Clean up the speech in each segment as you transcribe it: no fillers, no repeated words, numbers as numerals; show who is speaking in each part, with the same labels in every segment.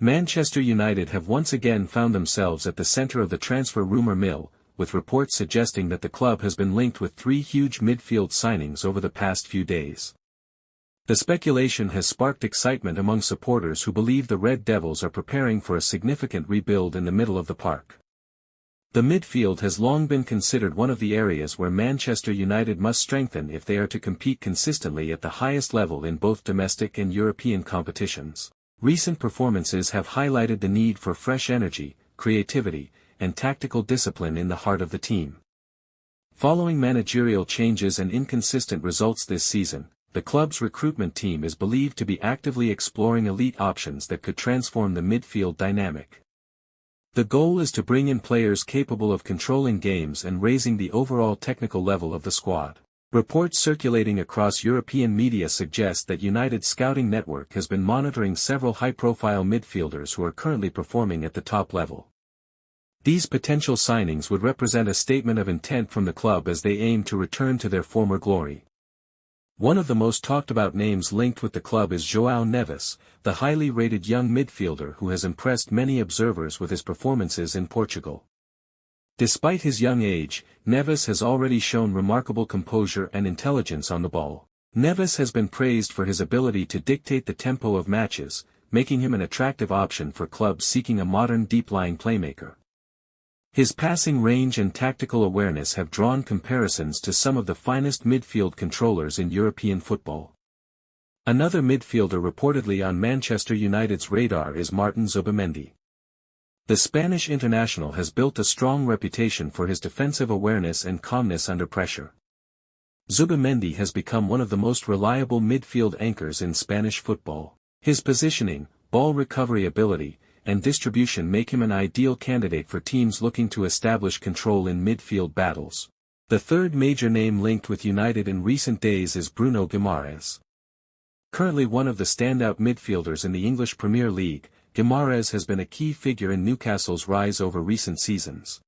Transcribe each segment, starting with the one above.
Speaker 1: Manchester United have once again found themselves at the centre of the transfer rumour mill, with reports suggesting that the club has been linked with 3 huge midfield signings over the past few days. The speculation has sparked excitement among supporters who believe the Red Devils are preparing for a significant rebuild in the middle of the park. The midfield has long been considered one of the areas where Manchester United must strengthen if they are to compete consistently at the highest level in both domestic and European competitions. Recent performances have highlighted the need for fresh energy, creativity, and tactical discipline in the heart of the team. Following managerial changes and inconsistent results this season, the club's recruitment team is believed to be actively exploring elite options that could transform the midfield dynamic. The goal is to bring in players capable of controlling games and raising the overall technical level of the squad. Reports circulating across European media suggest that United's scouting network has been monitoring several high-profile midfielders who are currently performing at the top level. These potential signings would represent a statement of intent from the club as they aim to return to their former glory. One of the most talked-about names linked with the club is João Neves, the highly rated young midfielder who has impressed many observers with his performances in Portugal. Despite his young age, Neves has already shown remarkable composure and intelligence on the ball. Neves has been praised for his ability to dictate the tempo of matches, making him an attractive option for clubs seeking a modern deep-lying playmaker. His passing range and tactical awareness have drawn comparisons to some of the finest midfield controllers in European football. Another midfielder reportedly on Manchester United's radar is Martin Zubimendi. The Spanish international has built a strong reputation for his defensive awareness and calmness under pressure. Zubimendi has become one of the most reliable midfield anchors in Spanish football. His positioning, ball recovery ability, and distribution make him an ideal candidate for teams looking to establish control in midfield battles. The third major name linked with United in recent days is Bruno Guimarães. Currently one of the standout midfielders in the English Premier League, Guimarães has been a key figure in Newcastle's rise over recent seasons.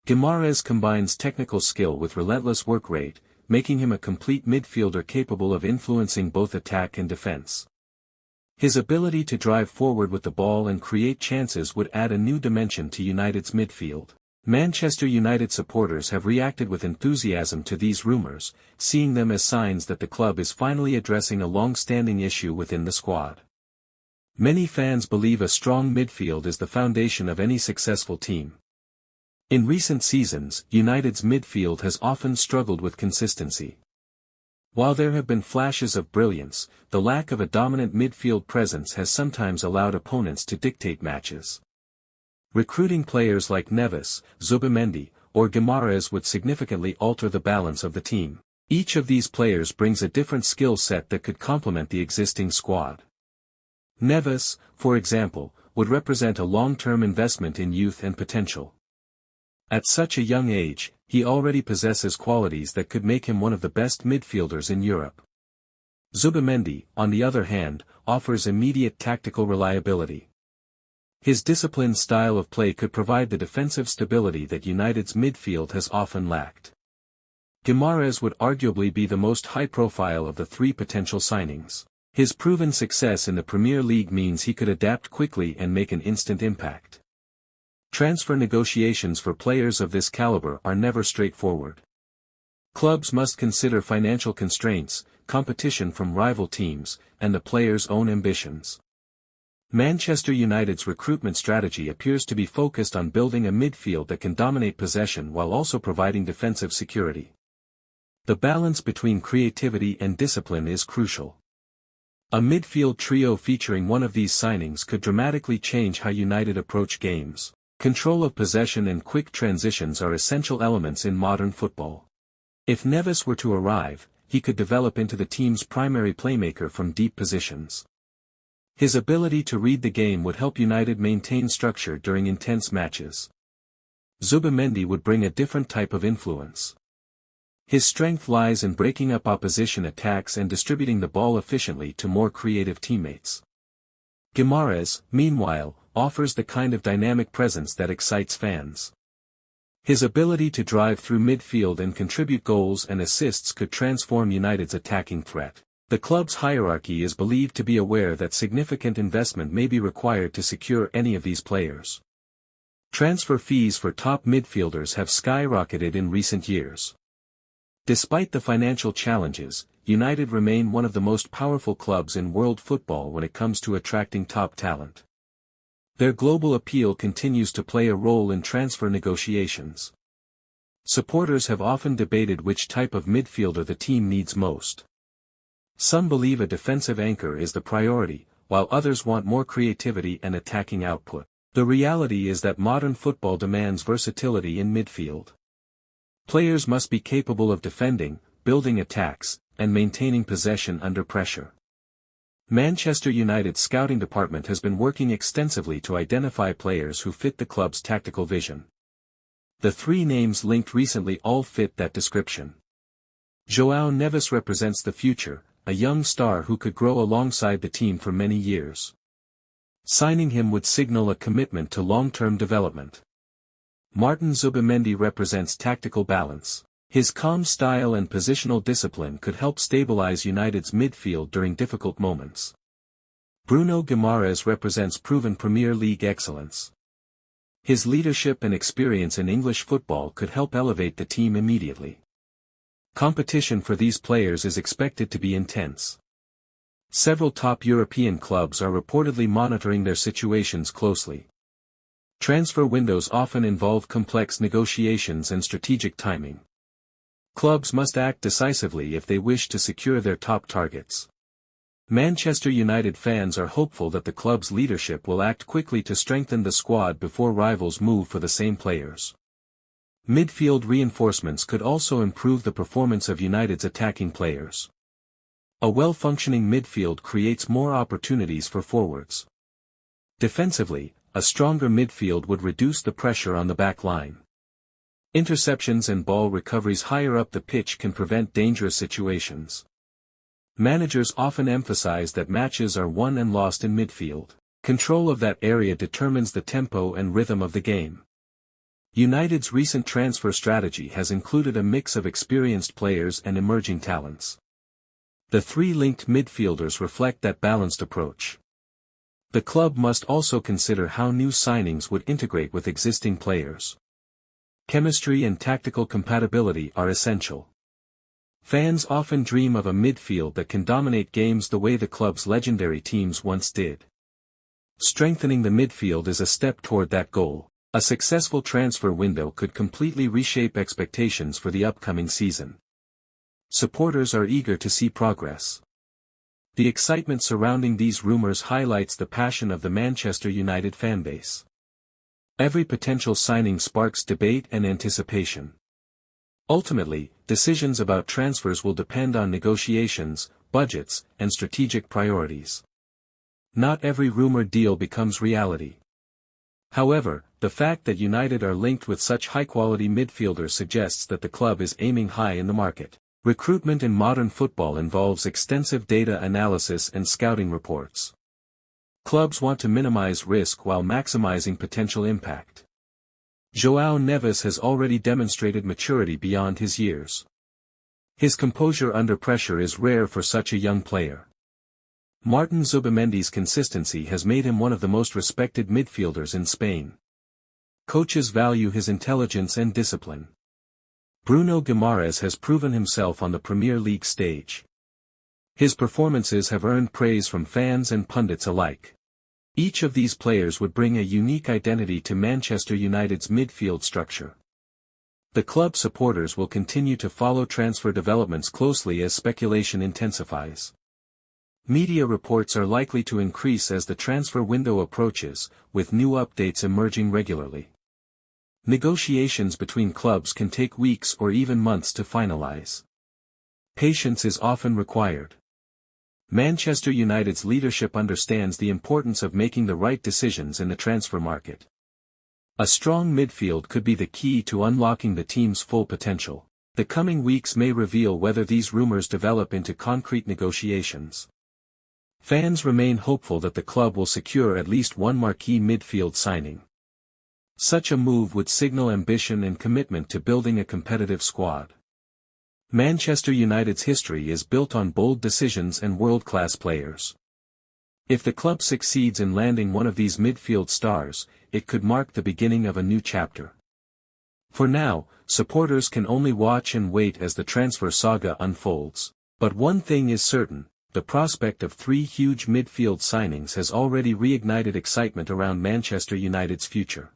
Speaker 1: Guimarães combines technical skill with relentless work rate, making him a complete midfielder capable of influencing both attack and defense. His ability to drive forward with the ball and create chances would add a new dimension to United's midfield. Manchester United supporters have reacted with enthusiasm to these rumours, seeing them as signs that the club is finally addressing a long-standing issue within the squad. Many fans believe a strong midfield is the foundation of any successful team. In recent seasons, United's midfield has often struggled with consistency. While there have been flashes of brilliance, the lack of a dominant midfield presence has sometimes allowed opponents to dictate matches. Recruiting players like Neves, Zubimendi, or Guimarães would significantly alter the balance of the team. Each of these players brings a different skill set that could complement the existing squad. Neves, for example, would represent a long-term investment in youth and potential. At such a young age, he already possesses qualities that could make him one of the best midfielders in Europe. Zubimendi, on the other hand, offers immediate tactical reliability. His disciplined style of play could provide the defensive stability that United's midfield has often lacked. Guimarães would arguably be the most high-profile of the 3 potential signings. His proven success in the Premier League means he could adapt quickly and make an instant impact. Transfer negotiations for players of this caliber are never straightforward. Clubs must consider financial constraints, competition from rival teams, and the player's own ambitions. Manchester United's recruitment strategy appears to be focused on building a midfield that can dominate possession while also providing defensive security. The balance between creativity and discipline is crucial. A midfield trio featuring one of these signings could dramatically change how United approach games. Control of possession and quick transitions are essential elements in modern football. If Neves were to arrive, he could develop into the team's primary playmaker from deep positions. His ability to read the game would help United maintain structure during intense matches. Zubimendi would bring a different type of influence. His strength lies in breaking up opposition attacks and distributing the ball efficiently to more creative teammates. Guimarães, meanwhile, offers the kind of dynamic presence that excites fans. His ability to drive through midfield and contribute goals and assists could transform United's attacking threat. The club's hierarchy is believed to be aware that significant investment may be required to secure any of these players. Transfer fees for top midfielders have skyrocketed in recent years. Despite the financial challenges, United remain one of the most powerful clubs in world football when it comes to attracting top talent. Their global appeal continues to play a role in transfer negotiations. Supporters have often debated which type of midfielder the team needs most. Some believe a defensive anchor is the priority, while others want more creativity and attacking output. The reality is that modern football demands versatility in midfield. Players must be capable of defending, building attacks, and maintaining possession under pressure. Manchester United's scouting department has been working extensively to identify players who fit the club's tactical vision. The three names linked recently all fit that description. João Neves represents the future, a young star who could grow alongside the team for many years. Signing him would signal a commitment to long-term development. Martin Zubimendi represents tactical balance. His calm style and positional discipline could help stabilize United's midfield during difficult moments. Bruno Guimarães represents proven Premier League excellence. His leadership and experience in English football could help elevate the team immediately. Competition for these players is expected to be intense. Several top European clubs are reportedly monitoring their situations closely. Transfer windows often involve complex negotiations and strategic timing. Clubs must act decisively if they wish to secure their top targets. Manchester United fans are hopeful that the club's leadership will act quickly to strengthen the squad before rivals move for the same players. Midfield reinforcements could also improve the performance of United's attacking players. A well-functioning midfield creates more opportunities for forwards. Defensively, a stronger midfield would reduce the pressure on the back line. Interceptions and ball recoveries higher up the pitch can prevent dangerous situations. Managers often emphasize that matches are won and lost in midfield. Control of that area determines the tempo and rhythm of the game. United's recent transfer strategy has included a mix of experienced players and emerging talents. The three linked midfielders reflect that balanced approach. The club must also consider how new signings would integrate with existing players. Chemistry and tactical compatibility are essential. Fans often dream of a midfield that can dominate games the way the club's legendary teams once did. Strengthening the midfield is a step toward that goal. A successful transfer window could completely reshape expectations for the upcoming season. Supporters are eager to see progress. The excitement surrounding these rumors highlights the passion of the Manchester United fanbase. Every potential signing sparks debate and anticipation. Ultimately, decisions about transfers will depend on negotiations, budgets, and strategic priorities. Not every rumored deal becomes reality. However, the fact that United are linked with such high-quality midfielders suggests that the club is aiming high in the market. Recruitment in modern football involves extensive data analysis and scouting reports. Clubs want to minimize risk while maximizing potential impact. João Neves has already demonstrated maturity beyond his years. His composure under pressure is rare for such a young player. Martin Zubimendi's consistency has made him one of the most respected midfielders in Spain. Coaches value his intelligence and discipline. Bruno Guimarães has proven himself on the Premier League stage. His performances have earned praise from fans and pundits alike. Each of these players would bring a unique identity to Manchester United's midfield structure. The club supporters will continue to follow transfer developments closely as speculation intensifies. Media reports are likely to increase as the transfer window approaches, with new updates emerging regularly. Negotiations between clubs can take weeks or even months to finalize. Patience is often required. Manchester United's leadership understands the importance of making the right decisions in the transfer market. A strong midfield could be the key to unlocking the team's full potential. The coming weeks may reveal whether these rumors develop into concrete negotiations. Fans remain hopeful that the club will secure at least one marquee midfield signing. Such a move would signal ambition and commitment to building a competitive squad. Manchester United's history is built on bold decisions and world-class players. If the club succeeds in landing one of these midfield stars, it could mark the beginning of a new chapter. For now, supporters can only watch and wait as the transfer saga unfolds. But one thing is certain, the prospect of 3 huge midfield signings has already reignited excitement around Manchester United's future.